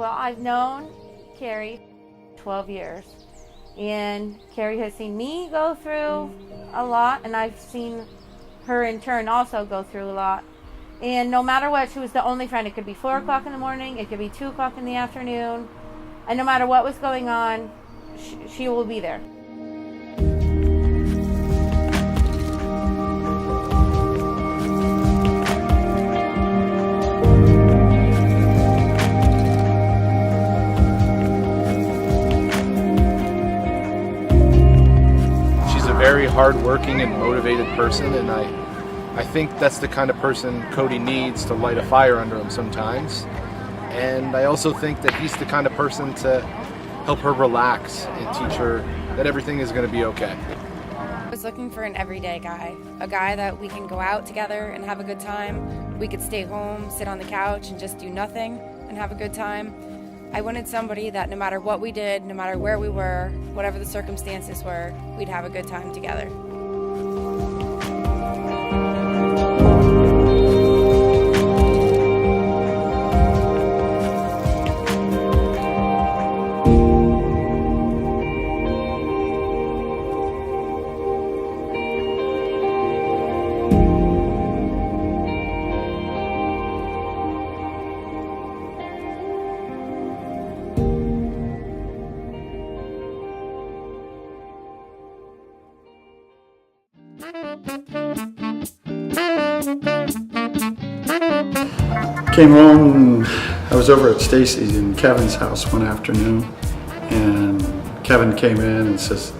Well, I've known Keri 12 years, and Keri has seen me go through a lot, and I've seen her in turn also go through a lot. And no matter what, she was the only friend. It could be 4 o'clock in the morning, it could be 2 o'clock in the afternoon, and no matter what was going on, she will be there. She's a very hardworking and motivated person, and I think that's the kind of person Cody needs to light a fire under him sometimes. And I also think that he's the kind of person to help her relax and teach her that everything is going to be okay. I was looking for an everyday guy, a guy that we can go out together and have a good time. We could stay home, sit on the couch, and just do nothing and have a good time. I wanted somebody that no matter what we did, no matter where we were, whatever the circumstances were, we'd have a good time together. Came home, I was over at Stacy's in Kevin's house one afternoon, and Kevin came in and says,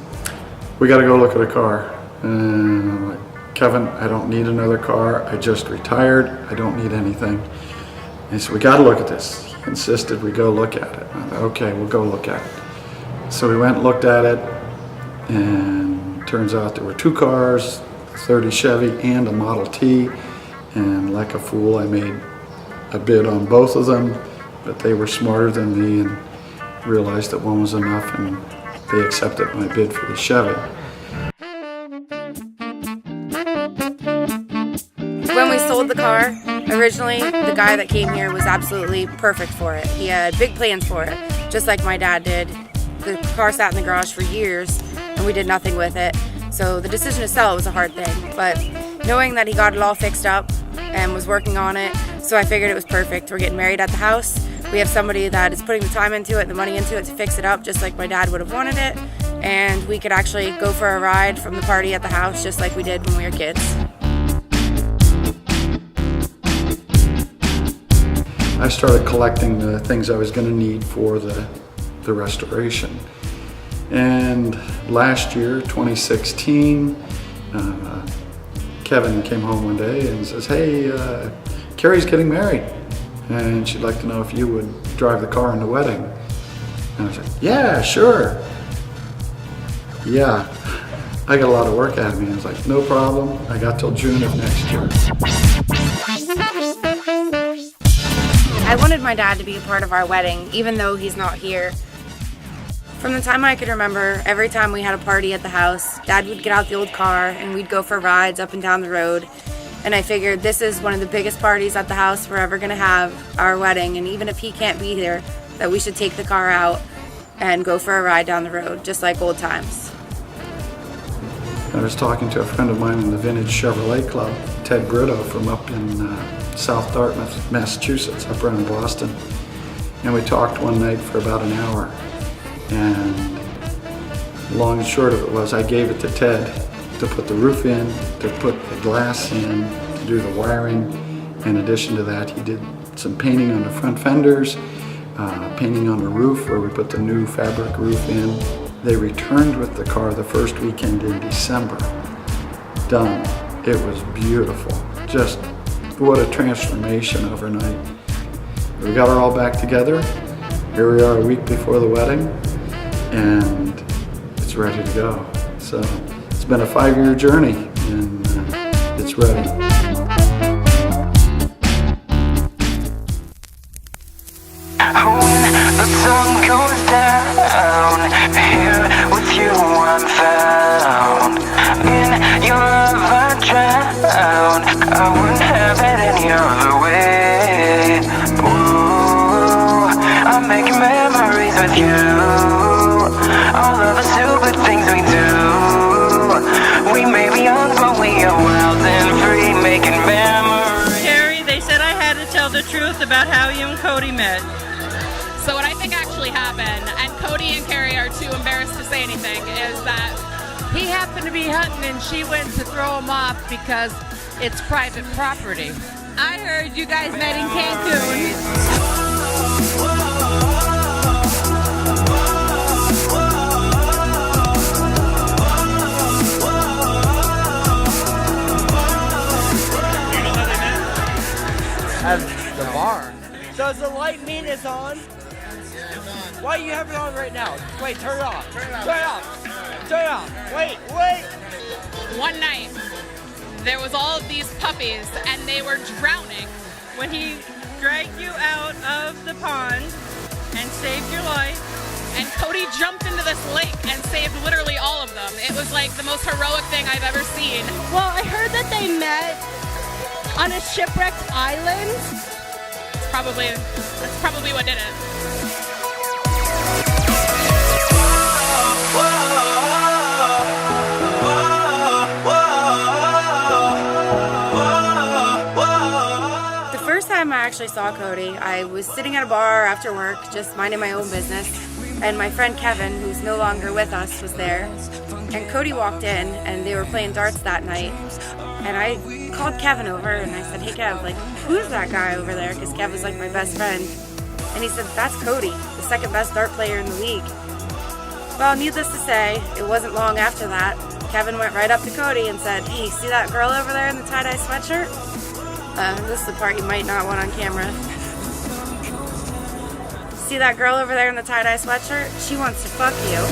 "We gotta go look at a car." And I'm like, "Kevin, I don't need another car. I just retired. I don't need anything." And he said, "We gotta look at this." He insisted we go look at it. I thought, "Okay, we'll go look at it." So we went and looked at it, and turns out there were 2 cars, a 30 Chevy and a Model T, and like a fool I made a bid on both of them, but they were smarter than me and realized that one was enough, and they accepted my bid for the Chevy. When we sold the car, originally the guy that came here was absolutely perfect for it. He had big plans for it, just like my dad did. The car sat in the garage for years and we did nothing with it. So the decision to sell was a hard thing, but knowing that he got it all fixed up and was working on it, so I figured it was perfect. We're getting married at the house. We have somebody that is putting the time into it, the money into it to fix it up just like my dad would have wanted it, and we could actually go for a ride from the party at the house just like we did when we were kids. I started collecting the things I was going to need for the restoration. And last year, 2016, Kevin came home one day and says, "Hey, Keri's getting married, and she'd like to know if you would drive the car in the wedding." And I said, "Yeah, sure." Yeah, I got a lot of work out of me. I was like, "No problem. I got till June of next year." I wanted my dad to be a part of our wedding, even though he's not here. From the time I could remember, every time we had a party at the house, Dad would get out the old car and we'd go for rides up and down the road. And I figured this is one of the biggest parties at the house we're ever gonna have, our wedding, and even if he can't be here, that we should take the car out and go for a ride down the road, just like old times. I was talking to a friend of mine in the Vintage Chevrolet Club, Ted Brito from up in South Dartmouth, Massachusetts, up around Boston. And we talked one night for about an hour. And long and short of it was I gave it to Ted to put the roof in, to put the glass in, to do the wiring. In addition to that, he did some painting on the front fenders, painting on the roof where we put the new fabric roof in. They returned with the car the first weekend in December. Done. It was beautiful. Just what a transformation overnight. We got her all back together. Here we are a week before the wedding, and it's ready to go. So it's been a 5-year journey, and it's ready. When the sun goes down, here with you I'm found. In your love I drown. I wouldn't have it any other way. Ooh, I made with you. All of the stupid things we do. We may be young, but we are wild and free, making memories. Keri, they said I had to tell the truth about how you and Cody met. So what I think actually happened, and Cody and Keri are too embarrassed to say anything, is that he happened to be hunting and she went to throw him off because it's private property. I heard you guys met in Cancun. At the bar. Does the light mean it's on? Why do you have it on right now? Wait, turn it off. Turn it off. Turn it off. Wait. one night there was all of these puppies and they were drowning. When he dragged you out of the pond and saved your life. And Cody jumped into this lake and saved literally all of them. It was like the most heroic thing I've ever seen. Well, I heard that they met on a shipwrecked island. That's probably what did it. The first time I actually saw Cody, I was sitting at a bar after work, just minding my own business, and my friend Kevin, who's no longer with us, was there. And Cody walked in, and they were playing darts that night. And I called Kevin over, and I said, "Hey Kev, like, who's that guy over there?" Because Kev was like my best friend. And he said, "That's Cody, the second best dart player in the league." Well, needless to say, it wasn't long after that, Kevin went right up to Cody and said, "Hey, see that girl over there in the tie-dye sweatshirt? This is the part you might not want on camera. See that girl over there in the tie-dye sweatshirt? She wants to fuck you."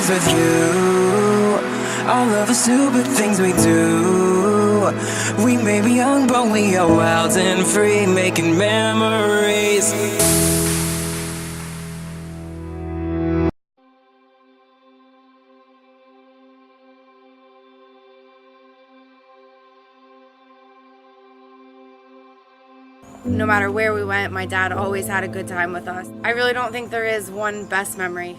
With you, all of the stupid things we do. We may be young, but we are wild and free, making memories. No matter where we went, my dad always had a good time with us. I really don't think there is one best memory.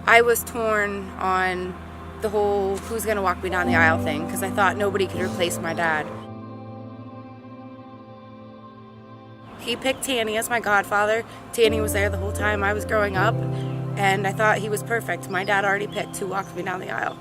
I was torn on the whole who's gonna walk me down the aisle thing because I thought nobody could replace my dad. He picked Tanny as my godfather. Tanny was there the whole time I was growing up, and I thought he was perfect. My dad already picked who walked me down the aisle.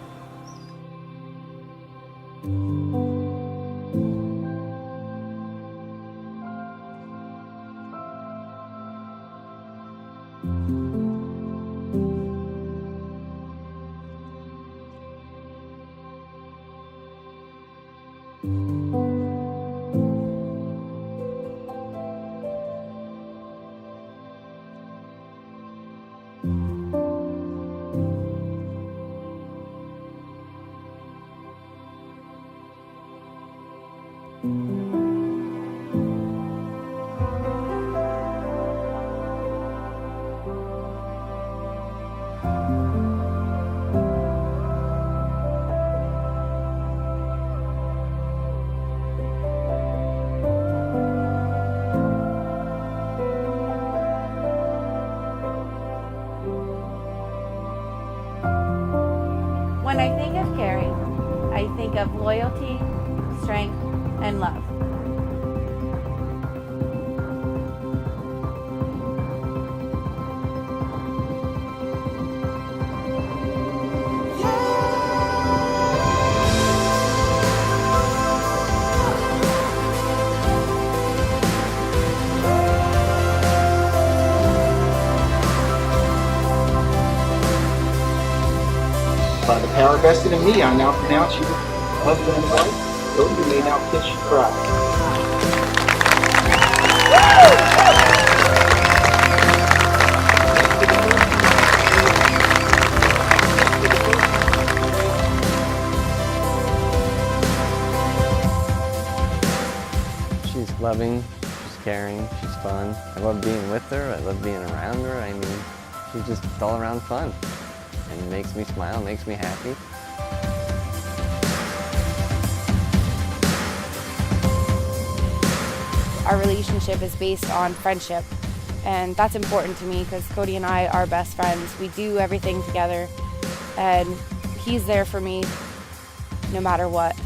When I think of Keri, I think of loyalty, strength, and love. By the power vested in me, I now pronounce you husband and wife. Cody, you may now kiss your bride. loving, she's caring, she's fun. I love being with her, I love being around her. I mean, she's just all around fun and makes me smile, makes me happy. Our relationship is based on friendship, and that's important to me because Cody and I are best friends. We do everything together, and he's there for me no matter what.